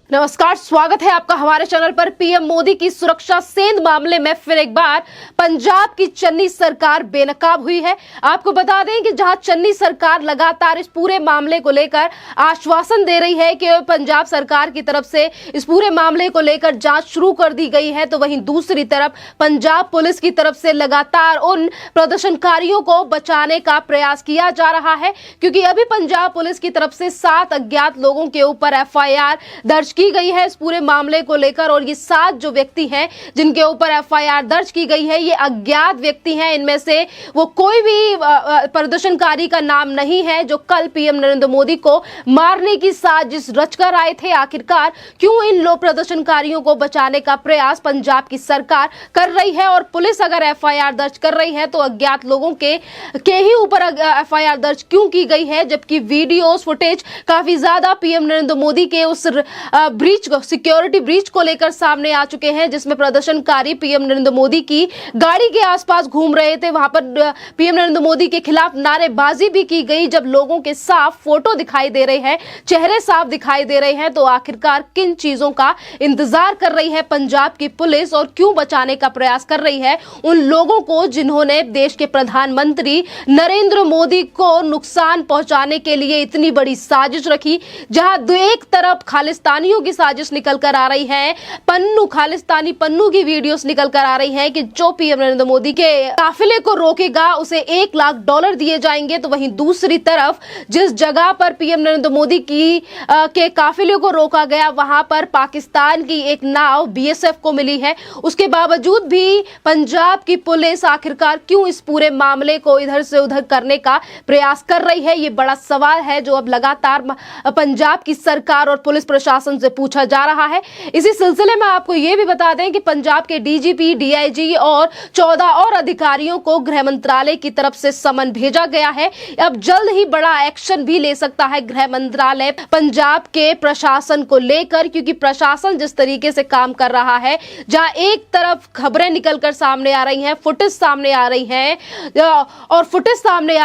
नमस्कार, स्वागत है आपका हमारे चैनल पर। पीएम मोदी की सुरक्षा सेंध मामले में फिर एक बार पंजाब की चन्नी सरकार बेनकाब हुई है। आपको बता दें कि जहां चन्नी सरकार लगातार इस पूरे मामले को लेकर आश्वासन दे रही है कि पंजाब सरकार की तरफ से इस पूरे मामले को लेकर जांच शुरू कर दी गई है, तो वहीं दूसरी तरफ पंजाब पुलिस की तरफ से लगातार उन प्रदर्शनकारियों को बचाने का प्रयास किया जा रहा है, क्योंकि अभी पंजाब पुलिस की तरफ से 7 अज्ञात लोगों के ऊपर एफआईआर दर्ज की गई है इस पूरे मामले को लेकर। और ये 7 जो व्यक्ति हैं जिनके ऊपर एफआईआर दर्ज की गई है, ये अज्ञात व्यक्ति हैं। इनमें से वो कोई भी प्रदर्शनकारी का नाम नहीं है जो कल पीएम नरेंद्र मोदी को मारने की साजिश रचकर आए थे। आखिरकार क्यों इन लोग प्रदर्शनकारियों को बचाने का प्रयास पंजाब की सरकार कर रही है, और पुलिस अगर एफआईआर दर्ज कर रही है तो अज्ञात लोगों के ही ऊपर एफआईआर दर्ज क्यों की गई है, जबकि वीडियोस फुटेज काफी ज्यादा पीएम नरेंद्र मोदी के उस सिक्योरिटी ब्रीच को लेकर सामने आ चुके हैं, जिसमें प्रदर्शनकारी पीएम नरेंद्र मोदी की गाड़ी के आसपास घूम रहे थे। वहां पर पीएम नरेंद्र मोदी के खिलाफ नारेबाजी भी की गई। जब लोगों के साफ फोटो दिखाई दे रहे हैं, चेहरे साफ दिखाई दे रहे हैं, तो आखिरकार किन चीजों का इंतजार कर रही है पंजाब की पुलिस और क्यों बचाने का प्रयास कर रही है उन लोगों को जिन्होंने देश के प्रधानमंत्री नरेंद्र मोदी को नुकसान पहुंचाने के लिए इतनी बड़ी साजिश रखी। जहां एक तरफ खालिस्तानियों की साजिश निकल कर आ रही है, खालिस्तानी पन्नू की वीडियोस निकल कर आ रही हैं कि जो पीएम नरेंद्र मोदी के काफिले को रोकेगा उसे $1 लाख दिए जाएंगे, तो वहीं दूसरी तरफ जिस जगह पर पीएम नरेंद्र मोदी के काफिले को रोका गया वहां पर पाकिस्तान की एक नाव बीएसएफ को मिली है। उसके बावजूद भी पंजाब की पुलिस आखिरकार क्यों इस पूरे मामले को इधर से उधर करने का प्रयास कर रही है, ये बड़ा सवाल है जो अब लगातार पंजाब की सरकार और पुलिस प्रशासन से पूछा जा रहा है। इसी सिलसिले में आपको यह भी बता दें कि पंजाब के डीजीपी, डीआईजी और 14 और अधिकारियों को गृह मंत्रालय की तरफ से समन भेजा गया है। अब जल्द ही बड़ा एक्शन भी ले सकता है गृह मंत्रालय पंजाब के प्रशासन को लेकर, क्योंकि प्रशासन जिस तरीके से काम कर रहा है, जहां एक तरफ खबरें निकलकर सामने आ रही हैं, फुटेज सामने आ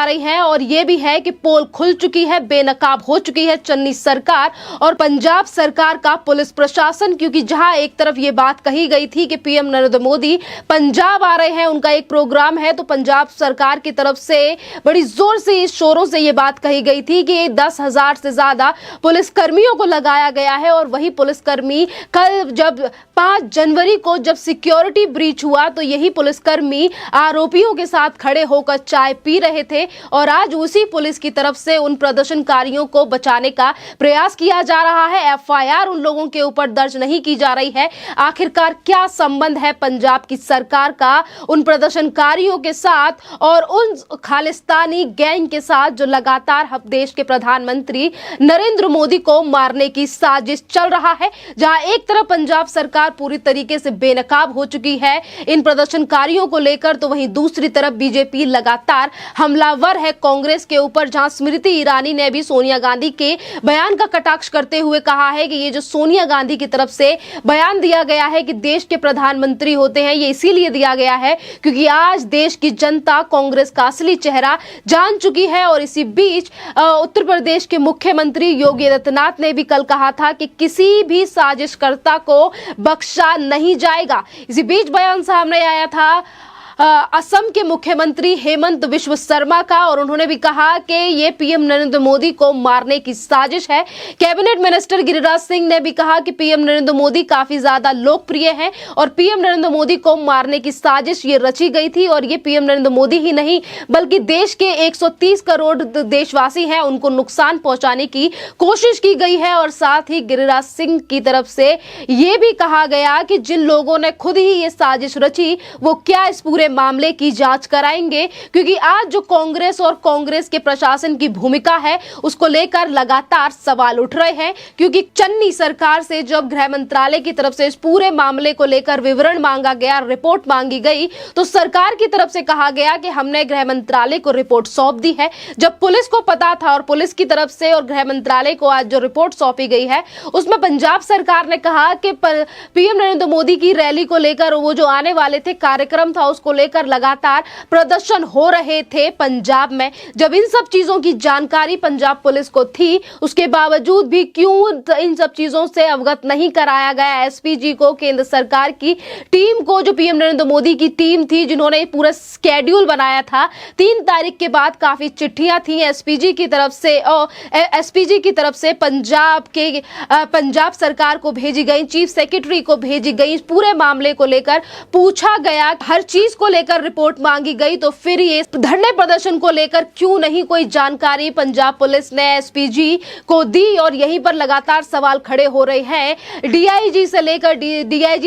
रही हैं और यह भी है कि पोल खुल चुकी है, बेनकाब हो चुकी है चन्नी सरकार और पंजाब सरकार का पुलिस प्रशासन, क्योंकि जहां एक तरफ ये बात कही गई थी कि पीएम नरेंद्र मोदी पंजाब आ रहे हैं, उनका एक प्रोग्राम है, तो पंजाब सरकार की तरफ से बड़ी जोर से शोरों से ये बात कही गई थी कि 10,000 से ज्यादा पुलिसकर्मियों को लगाया गया है। और वही पुलिसकर्मी कल जब 5 जनवरी को जब सिक्योरिटी ब्रीच हुआ तो यही पुलिसकर्मी आरोपियों के साथ खड़े होकर चाय पी रहे थे, और आज उसी पुलिस की तरफ से उन प्रदर्शनकारियों को बचाने का प्रयास किया जा रहा है। एफआईआर उन लोगों के ऊपर दर्ज नहीं की जा रही है। आखिरकार क्या संबंध है पंजाब की सरकार का उन प्रदर्शनकारियों के साथ और उन खालिस्तानी गैंग के साथ जो लगातार देश के प्रधानमंत्री नरेंद्र मोदी को मारने की साजिश चल रहा है। जहां एक तरफ पंजाब सरकार पूरी तरीके से बेनकाब हो चुकी है इन प्रदर्शनकारियों को लेकर, तो वहीं दूसरी तरफ बीजेपी लगातार हमलावर है कांग्रेस के ऊपर। जहां स्मृति ईरानी ने भी सोनिया गांधी के बयान का कटाक्ष करते हुए कहा है कि ये जो सोनिया गांधी की तरफ से बयान दिया गया है कि देश के प्रधानमंत्री होते हैं, ये इसीलिए दिया गया है क्योंकि आज देश की जनता कांग्रेस का असली चेहरा जान चुकी है। और इसी बीच उत्तर प्रदेश के मुख्यमंत्री योगी आदित्यनाथ ने भी कल कहा था कि किसी भी साजिशकर्ता को बख्शा नहीं जाएगा। इसी बीच बयान सामने आया था असम के मुख्यमंत्री हेमंत बिश्व शर्मा का, और उन्होंने भी कहा कि ये पीएम नरेंद्र मोदी को मारने की साजिश है। कैबिनेट मिनिस्टर गिरिराज सिंह ने भी कहा कि पीएम नरेंद्र मोदी काफी ज्यादा लोकप्रिय हैं और पीएम नरेंद्र मोदी को मारने की साजिश ये रची गई थी, और ये पीएम नरेंद्र मोदी ही नहीं बल्कि देश के 130 करोड़ देशवासी हैं, उनको नुकसान पहुंचाने की कोशिश की गई है। और साथ ही गिरिराज सिंह की तरफ से ये भी कहा गया कि जिन लोगों ने खुद ही ये साजिश रची वो क्या इस पूरे मामले की जांच कराएंगे, क्योंकि आज जो कांग्रेस और कांग्रेस के प्रशासन की भूमिका है उसको लेकर लगातार सवाल उठ रहे हैं। क्योंकि चन्नी सरकार से जब गृह मंत्रालय की तरफ से इस पूरे मामले को लेकर विवरण मांगा गया, रिपोर्ट मांगी गई, तो सरकार की तरफ से कहा गया कि हमने गृह मंत्रालय को रिपोर्ट सौंप दी है। जब पुलिस को पता था और पुलिस की तरफ से और गृह मंत्रालय को आज जो रिपोर्ट सौंपी गई है उसमें पंजाब सरकार ने कहा कि पीएम नरेंद्र मोदी की रैली को लेकर वो जो आने वाले थे कार्यक्रम था उसको लेकर लगातार प्रदर्शन हो रहे थे पंजाब में। जब इन सब चीजों की जानकारी पंजाब पुलिस को थी, उसके बावजूद भी क्यों इन सब चीजों से अवगत नहीं कराया गया एसपीजी को, केंद्र सरकार की टीम को, जो पीएम नरेंद्र मोदी की टीम थी, जिन्होंने पूरा स्केड्यूल बनाया था। 3 तारीख के बाद काफी चिट्ठियां थी एसपीजी की तरफ से और एसपीजी की तरफ से पंजाब सरकार को भेजी गई, चीफ सेक्रेटरी को भेजी गई, पूरे मामले को लेकर पूछा गया, हर चीज को लेकर रिपोर्ट मांगी गई। तो फिर ये धरने प्रदर्शन को लेकर क्यों नहीं कोई जानकारी पंजाब पुलिस ने एसपीजी को दी, और यहीं पर लगातार सवाल खड़े हो रहे हैं डीआईजी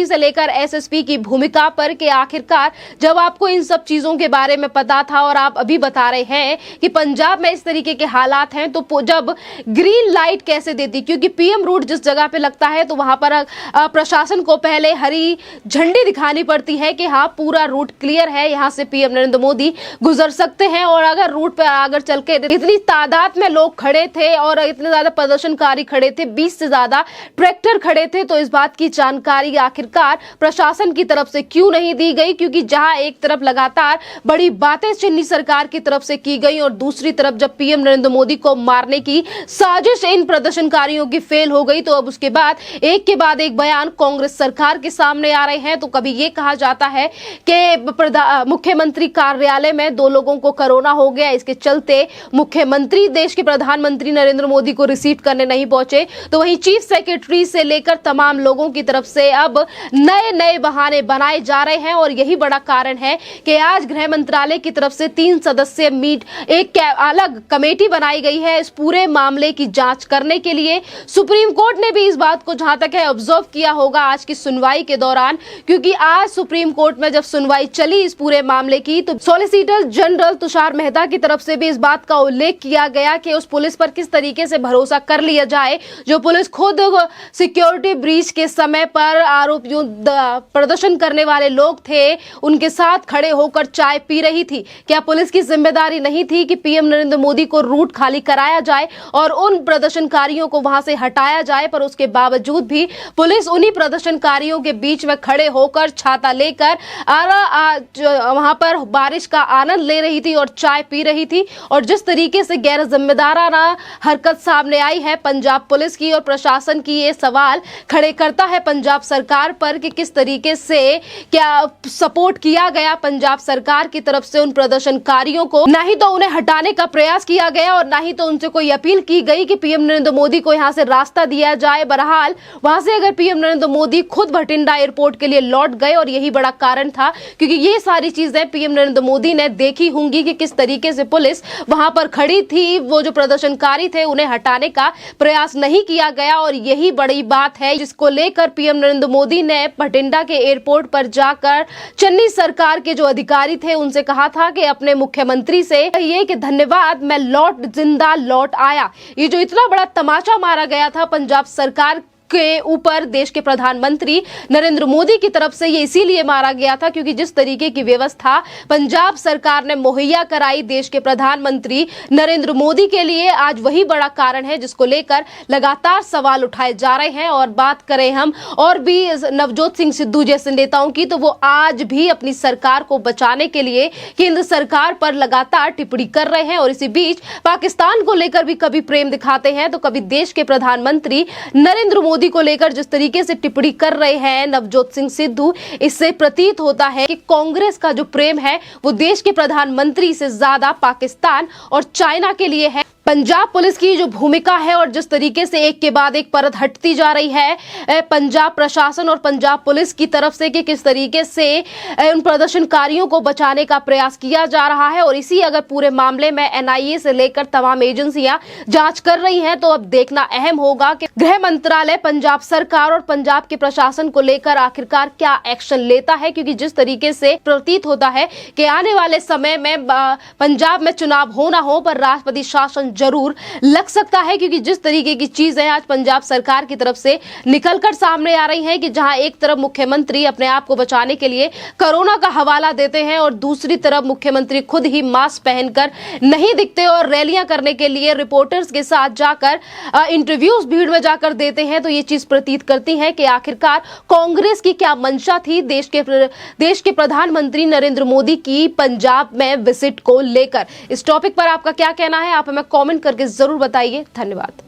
से लेकर एसएसपी की भूमिका पर, कि आखिरकार जब आपको इन सब चीजों के बारे में पता था और आप अभी बता रहे हैं कि पंजाब में इस तरीके के हालात हैं, तो जब ग्रीन लाइट कैसे देती, क्योंकि पीएम रूट जिस जगह पे लगता है तो वहां पर प्रशासन को पहले हरी झंडी दिखानी पड़ती है कि हाँ पूरा रूट क्लियर है, यहां से पीएम नरेंद्र मोदी गुजर सकते हैं। और अगर रूट पर अगर चल के इतनी तादाद में लोग खड़े थे और इतने ज्यादा प्रदर्शनकारी खड़े थे, 20 से ज्यादा ट्रैक्टर खड़े थे, तो इस बात की जानकारी आखिरकार प्रशासन की तरफ से क्यों नहीं दी गई? क्योंकि जहां एक तरफ लगातार बड़ी बातें चन्नी सरकार की तरफ से की गई और दूसरी तरफ जब पीएम नरेंद्र मोदी को मारने की साजिश इन प्रदर्शनकारियों की फेल हो गई, तो अब उसके बाद एक बयान कांग्रेस सरकार के सामने आ रहे हैं। तो कभी ये कहा जाता है कि मुख्यमंत्री कार्यालय में 2 लोगों को कोरोना हो गया, इसके चलते मुख्यमंत्री देश के प्रधानमंत्री नरेंद्र मोदी को रिसीव करने नहीं पहुंचे। तो वहीं चीफ सेक्रेटरी से लेकर तमाम लोगों की तरफ से अब नए बहाने बनाए जा रहे हैं, और यही बड़ा कारण है कि आज गृह मंत्रालय की तरफ से 3 सदस्यीय एक अलग कमेटी बनाई गई है इस पूरे मामले की जांच करने के लिए। सुप्रीम कोर्ट ने भी इस बात को जहां तक है ऑब्जर्व किया होगा आज की सुनवाई के दौरान, क्योंकि आज सुप्रीम कोर्ट में जब सुनवाई चली इस पूरे मामले की, तो सॉलिसिटर जनरल तुषार मेहता की तरफ से भी इस बात का उल्लेख किया गया कि उस पुलिस पर किस तरीके से भरोसा कर लिया जाए जो पुलिस खुद सिक्योरिटी ब्रीच के समय पर आरोपियों प्रदर्शन करने वाले लोग थे उनके साथ खड़े होकर चाय पी रही थी। क्या पुलिस की जिम्मेदारी नहीं थी कि पीएम नरेंद्र मोदी को रूट खाली कराया जाए और उन प्रदर्शनकारियों को वहां से हटाया जाए? पर उसके बावजूद भी पुलिस उन्हीं प्रदर्शनकारियों के बीच में खड़े होकर छाता लेकर वहां पर बारिश का आनंद ले रही थी और चाय पी रही थी। और जिस तरीके से गैर जिम्मेदाराना हरकत सामने आई है पंजाब पुलिस की और प्रशासन की, ये सवाल खड़े करता है पंजाब सरकार पर कि किस तरीके से क्या सपोर्ट किया गया पंजाब सरकार की तरफ से उन प्रदर्शनकारियों को। ना ही तो उन्हें हटाने का प्रयास किया गया और ना ही तो उनसे कोई अपील की गई कि पीएम नरेंद्र मोदी को यहां से रास्ता दिया जाए। बहरहाल वहां से अगर पीएम नरेंद्र मोदी खुद भटिंडा एयरपोर्ट के लिए लौट गए, और यही बड़ा कारण था क्योंकि ये सारी चीजें पीएम नरेंद्र मोदी ने देखी होंगी कि किस तरीके से पुलिस वहां पर खड़ी थी, वो जो प्रदर्शनकारी थे उन्हें हटाने का प्रयास नहीं किया गया। और यही बड़ी बात है जिसको लेकर पीएम नरेंद्र मोदी ने भटिंडा के एयरपोर्ट पर जाकर चन्नी सरकार के जो अधिकारी थे उनसे कहा था कि अपने मुख्यमंत्री से कहिए कि धन्यवाद, मैं जिंदा लौट आया। ये जो इतना बड़ा तमाचा मारा गया था पंजाब सरकार के ऊपर देश के प्रधानमंत्री नरेंद्र मोदी की तरफ से, ये इसीलिए मारा गया था क्योंकि जिस तरीके की व्यवस्था पंजाब सरकार ने मुहैया कराई देश के प्रधानमंत्री नरेंद्र मोदी के लिए, आज वही बड़ा कारण है जिसको लेकर लगातार सवाल उठाए जा रहे हैं। और बात करें हम और भी नवजोत सिंह सिद्धू जैसे नेताओं की, तो वो आज भी अपनी सरकार को बचाने के लिए केंद्र सरकार पर लगातार टिप्पणी कर रहे हैं। और इसी बीच पाकिस्तान को लेकर भी कभी प्रेम दिखाते हैं तो कभी देश के प्रधानमंत्री नरेंद्र मोदी को लेकर जिस तरीके से टिप्पणी कर रहे हैं नवजोत सिंह सिद्धू, इससे प्रतीत होता है कि कांग्रेस का जो प्रेम है वो देश के प्रधानमंत्री से ज्यादा पाकिस्तान और चाइना के लिए है। पंजाब पुलिस की जो भूमिका है और जिस तरीके से एक के बाद एक परत हटती जा रही है पंजाब प्रशासन और पंजाब पुलिस की तरफ से कि किस तरीके से उन प्रदर्शनकारियों को बचाने का प्रयास किया जा रहा है, और इसी अगर पूरे मामले में एनआईए से लेकर तमाम एजेंसियां जांच कर रही हैं, तो अब देखना अहम होगा कि गृह मंत्रालय पंजाब सरकार और पंजाब के प्रशासन को लेकर आखिरकार क्या एक्शन लेता है। क्योंकि जिस तरीके से प्रतीत होता है कि आने वाले समय में पंजाब में चुनाव हो ना हो पर राष्ट्रपति शासन जरूर लग सकता है, क्योंकि जिस तरीके की चीजें आज पंजाब सरकार की तरफ से निकलकर सामने आ रही हैं कि जहां एक तरफ मुख्यमंत्री अपने आप को बचाने के लिए कोरोना का हवाला देते हैं और दूसरी तरफ मुख्यमंत्री खुद ही मास्क पहनकर नहीं दिखते और रैलियां करने के लिए रिपोर्टर्स के साथ जाकर इंटरव्यूज भीड़ में जाकर देते हैं, तो ये चीज प्रतीत करती है कि आखिरकार कांग्रेस की क्या मंशा थी देश के प्रधानमंत्री नरेंद्र मोदी की पंजाब में विजिट को लेकर। इस टॉपिक पर आपका क्या कहना है, आप हमें कमेंट करके जरूर बताइए। धन्यवाद।